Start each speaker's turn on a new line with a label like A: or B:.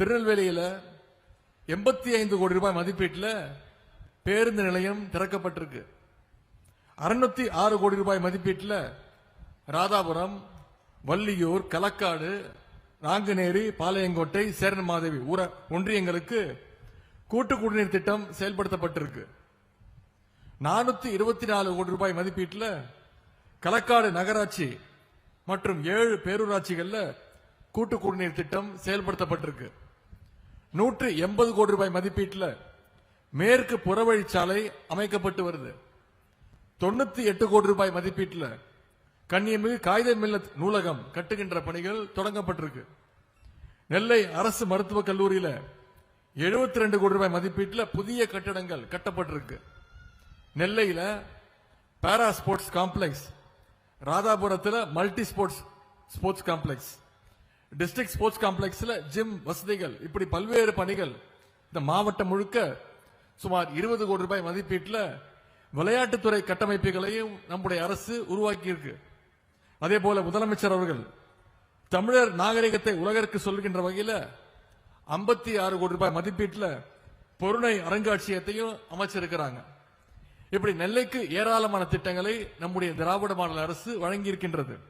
A: திருநெல்வேலியில் 85 கோடி ரூபாய் மதிப்பீட்டில் பேருந்து நிலையம் திறக்கப்பட்டிருக்கு. 606 கோடி ரூபாய் மதிப்பீட்டில் ராதாபுரம், வள்ளியூர், களக்காடு, நாங்குநேரி, பாளையங்கோட்டை, சேரன்மாதேவி ஒன்றியங்களுக்கு கூட்டு குடிநீர் திட்டம் செயல்படுத்தப்பட்டிருக்கு. 424 கோடி ரூபாய் மதிப்பீட்டில் களக்காடு நகராட்சி மற்றும் 7 பேரூராட்சிகளில் கூட்டு குடிநீர் திட்டம் செயல்படுத்தப்பட்டிருக்கு. 180 கோடி ரூபாய் மதிப்பீட்டில் மேற்கு புறவழிச்சாலை அமைக்கப்பட்டு வருது. 98 கோடி ரூபாய் மதிப்பீட்டில் கன்னியமிகு காகித மில்லத் நூலகம் கட்டுகின்ற பணிகள் தொடங்கப்பட்டிருக்கு. நெல்லை அரசு மருத்துவக் கல்லூரியில் 72 கோடி ரூபாய் மதிப்பீட்டில் புதிய கட்டடங்கள் கட்டப்பட்டிருக்கு. நெல்லையில் பாரா ஸ்போர்ட்ஸ் காம்ப்ளெக்ஸ், ராதாபுரத்தில் multi sports complex, district sports காம்ப்ளெக்ஸ்ல ஜிம் வசதிகள், இப்படி பல்வேறு பணிகள் இந்த மாவட்டம் முழுக்க சுமார் 20 கோடி ரூபாய் மதிப்பீட்டில் விளையாட்டுத்துறை கட்டமைப்புகளையும் நம்முடைய அரசு உருவாக்கி இருக்கு. அதே போல முதலமைச்சர் அவர்கள் தமிழர் நாகரிகத்தை உலகிற்கு சொல்கின்ற வகையில் 56 கோடி ரூபாய் மதிப்பீட்டில் பொருணை அருங்காட்சியகத்தையும் அமைச்சிருக்கிறாங்க. இப்படி நெல்லைக்கு ஏராளமான திட்டங்களை நம்முடைய திராவிட மாடல் அரசு வழங்கி இருக்கின்றது.